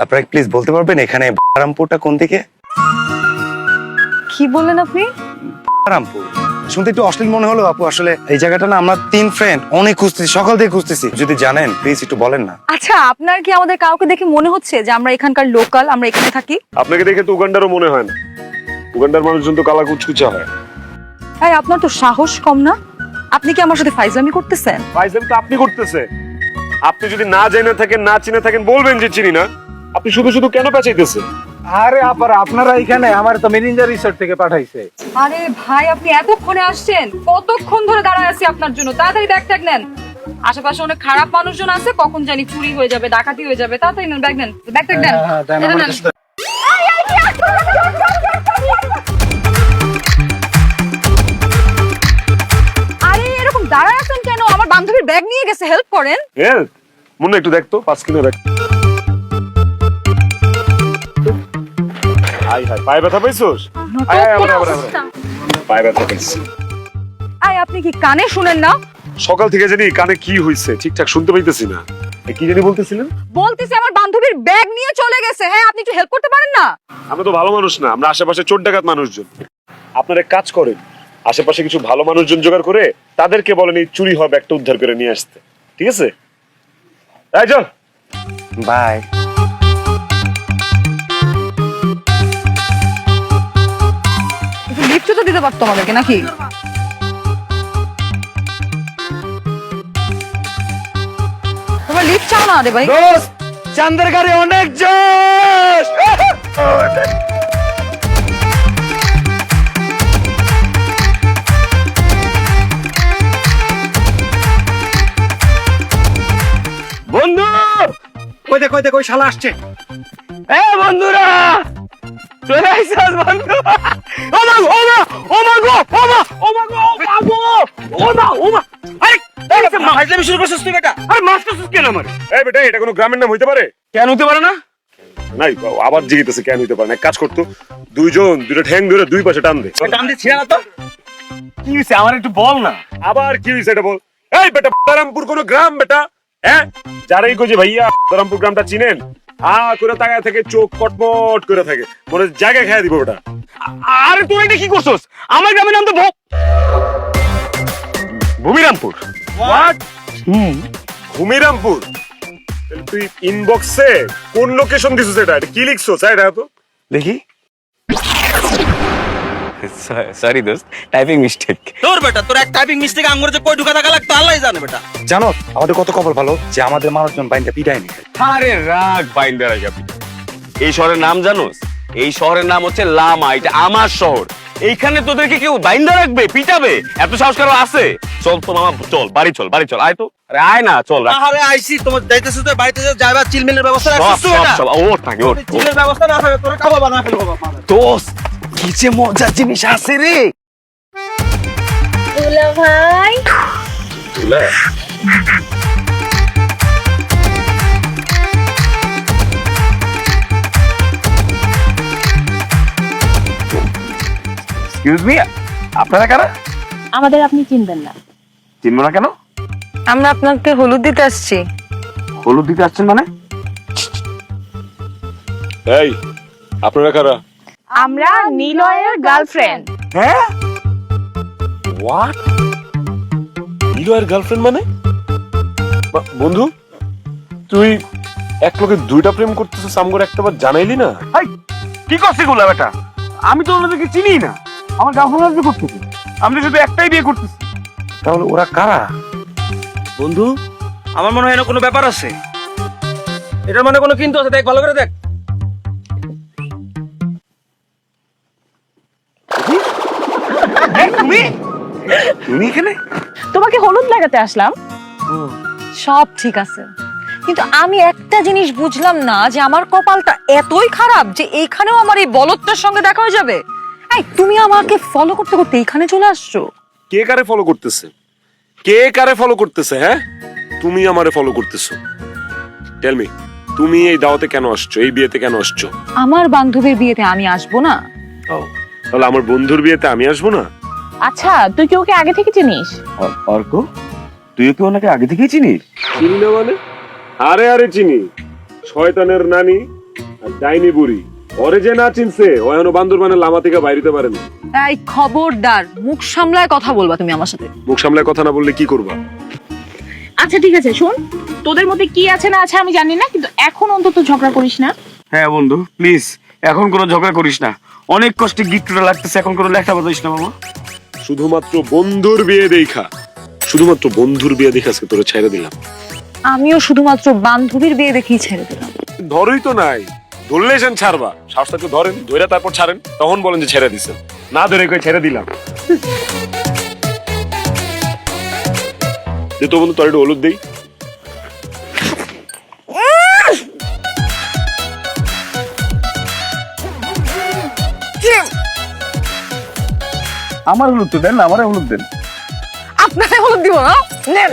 আপনারা প্লিজ বলতে পারবেন এখানে রামপুরটা কোন দিকে? কি বললেন আপনি? রামপুর শুনতে একটু অশ্লীল মনে হলো আপু, আসলে এই জায়গাটা না আমরা 3 ফ্রেন্ড অনেক খুঁজতেছি, সকাল থেকে খুঁজতেছি। যদি জানেন প্লিজ একটু বলেন না। আচ্ছা, আপনার কি আমাদের কাউকে দেখে মনে হচ্ছে যে আমরা এখানকার লোকাল, আমরা এখানে থাকি? আপনাকে দেখে তো উগান্ডারও মনে হয় না। উগান্ডার মানুষজন তো কালা কুচকুচা হয়। এই আপনার তো সাহস কম না? আপনি কি আমার সাথে ফাইজলামি করতেছেন? ফাইজলামি তো আপনি করতেছে। আপনি যদি না জেনে থাকেন, না চিনে থাকেন, বলবেন যে চিনি না। আপনি শুধু শুধু কেন পেঁচাইতেছেন? আরে আপারা, আপনারা এখানে আমার তো মেরিঞ্জা রিসোর্ট থেকে পাঠাইছে। আরে ভাই, আপনি এতক্ষণে আসছেন? কতক্ষণ ধরে দাঁড়ায় আছি আপনার জন্য। তাড়াতাড়ি ব্যাগ ট্যাগ নেন। আশেপাশে অনেক খারাপ মানুষজন আছে, কখন জানি চুরি হয়ে যাবে, ডাকাতি হয়ে যাবে। তাড়াতাড়ি নেন, ব্যাগ নেন, ব্যাগ ট্যাগ নেন। এটা নেন। আরে এরকম দাঁড়ায় আছেন কেন? আমার বান্ধবীর ব্যাগ নিয়ে গেছে, হেল্প করেন। হ্যাঁ, মনে একটু দেখতো 5 কিলো দেখ। হাই হাই, পায়ে ব্যথা পাইছোস? পায়ে ব্যথা পাইছি। আয়, আপনি কি কানে শুনেন না? সকাল থেকে জানি কানে কি হইছে ঠিকঠাক শুনতে পাইতেছি না। কি জানি বলতেছিলেন? বলতেছি আমার বান্ধবীর ব্যাগ নিয়ে চলে গেছে। হ্যাঁ, আপনি একটু হেল্প করতে পারেন না? আমরা তো ভালো মানুষ না, আমরা আশেপাশে চোর ডাকাত মানুষজন। আপনারা এক কাজ করেন, আশেপাশে কিছু ভালো মানুষজন জোগাড় করে তাদেরকে বলেন এই চুরি হওয়া ব্যাগটা উদ্ধার করে নিয়ে আসতে। ঠিক আছে? এই চল। বাই। একটু লিফট তো দিতে পারতো আমাদেরকে, নাকি? তোমার লিফট চাও না রে ভাই? দোস্ত, চাঁদের গাড়ি অনেক জোশ। বন্ধু, কই দেখ ওই শালা আসছে। এ বন্ধুরা, চলে আইছাস বন্ধু। ও মা গো, ও মা গো, ও মা, ও মা গো, ও মা গো, ও মা, ও মা। আরে ফাইজলামি শুরু করছিস তুই বেটা? আরে মারতেছিস কেন আমারে? এই বেটা, এটা কোনো গ্রামের নাম হইতে পারে? কেন হতে পারে না? নাই, আবার জিজ্ঞেস কেন হইতে পারে না। এক কাজ করতো, দুইজন দুইটা ঠ্যাং ধরে দুই পাশে টান দে। টান দিয়ে ছিড়া না তো? কি হইছে আমার একটু বল না। আবার কি হইছে এটা বল। এই বেটা, রামপুর কোন গ্রাম বেটা? হ্যাঁ, যারাই কইছে ভাইয়া রামপুর গ্রামটা চিনেন, করে তাকায় থেকে চোখ কটমট করে থাকে, মনে জায়গা খেয়ে দিব বেটা। আরে তুই এটা কি করছস? আমার গ্রামের নাম তো ভূমিরামপুর। হোয়াট? ভূমিরামপুর? তাহলে তুই ইনবক্সে কোন লোকেশন দিছিস? এটা কি লিখছস? এটা তো দেখি। সরি দোস্ত, টাইপিং মিস্টেক। তোর বেটা, তোর এক টাইপিং মিস্টেক আঙ্গুরে যে কই ঢুকা থাকা লাগতো আল্লাহই জানে বেটা। জানো আমাদের কত কপাল ভালো যে আমাদের মানুষজন বাইন্দা পিটায়নি। আরে রাগ বাইন্দা রাখা। এই শহরের নাম জানোস? এই শহরের নাম হচ্ছে লামা। এটা আমার শহর। এইখানে তোদেরকে কেউ বাইন্দা রাখবে, পিটাবে? এত সাহস কারো আছে? চল তো মামা, চল বাড়ি চল, বাড়ি চল। আয় তো, আরে আয় না, চল। আরে আইছি, তোমার যাইতেছ তো বাড়িতে যাইবা, চিলমিলের ব্যবস্থা সব রাখছিস তুই সব বেটা? সব ওর থাকে, ওর। চিলের ব্যবস্থা না থাকে তোরে কাবা বানা ফেলবো বাবা। দোস্ত, কি যে মজার জিনিস আছে রে। দুলা ভাই, এক্সকিউজ মি, আপনারা কারা? আমাদের আপনি চিনবেন না। চিনবো না কেন? আমরা আপনাকে হলুদ দিতে আসছি। হলুদ দিতে আসছেন মানে? এই, আপনারা কারা? আমরা নিলয়ের গার্লফ্রেন্ড। হ্যাঁ? হোয়াট? নিলয়ের গার্লফ্রেন্ড মানে? বন্ধু, তুই এক লোকে দুইটা প্রেম করতেছিস, আমগর একটাবার জানাইলি না? কি করছিস গুলা বেটা? আমি তো ওনাদেরকে চিনি না। আমার গার্লফ্রেন্ড বিয়ে করতেছি, আমি তো শুধু একটাই বিয়ে করতেছি। তাহলে ওরা কারা? বন্ধু, আমার মনে হয় না কোনো ব্যাপার আছে। এটার মানে কোনো কিন্তু আছে, দেখ ভালো করে দেখ। তুমি এখানে? তোমাকে হলুদ লাগাতে আসলাম। সব ঠিক আছে, কিন্তু আমি একটা জিনিস বুঝলাম না, যে আমার কপালটা এতই খারাপ যে এইখানেও আমার এই বলদটার সঙ্গে দেখা হয়ে যাবে। এই তুমি আমাকে ফলো করতে করতে এইখানে চলে আসছো? কে কারে ফলো করতেছে? কে কারে ফলো করতেছে? হ্যাঁ, তুমি আমারে ফলো করতেছো। টেল মি, তুমি এই দাওয়াতে কেন আসছো? এই বিয়েতে কেন আসছো? আমার বান্ধবীর বিয়েতে আমি আসবো না? তাহলে আমার বন্ধুর বিয়েতে আমি আসবো না? আচ্ছা, তুই কি ওকে আগে থেকে চিনিস? অর্ক, তুইও কি ওনাকে আগে থেকেই চিনিস? চিনি না মানে? আরে আরে চিনি। শয়তানের নানি আর ডাইনি বুড়ি ওরে যে না চিনছে ও এখনো বান্দরবানের লামা থেকে বাইরিতে পারে না। এই খবরদার, মুখ সামলায় কথা বলবা তুমি আমার সাথে। মুখ সামলায় কথা না বললে কি করবা? আচ্ছা ঠিক আছে, শোন, তোদের মধ্যে কি আছে না আছে আমি জানি না, কিন্তু এখন অন্তত ঝগড়া করিস না। হ্যাঁ বন্ধু প্লিজ, এখন কোনো ঝগড়া করিস না। অনেক কষ্টে গিফটটা লাগতেছে, এখন কোনো লেখা বাতাইস না মামা। শুধুমাত্র বন্ধুর বিয়ে দেখা, শুধুমাত্র বন্ধুর বিয়ে দেখে আজকে তোরে ছেড়ে দিলাম। আমিও শুধুমাত্র বান্ধবীর বিয়ে দেখেই ছেড়ে দিলাম। ধরই তো নাই, ধরলে সেন ছাড়বা, সাহস থাকলে ধরেন, ধরে তারপর ছাড়েন, তখন বলেন যে ছেড়ে দিছেন। না ধরে কই ছেড়ে দিলাম। যে তো বন্ধু তোর একটু হলুদ দেই। আমার হলুদ তো দেন না, আমারে হলুদ দেন। আপনাকে হলুদ দিব না, নেন।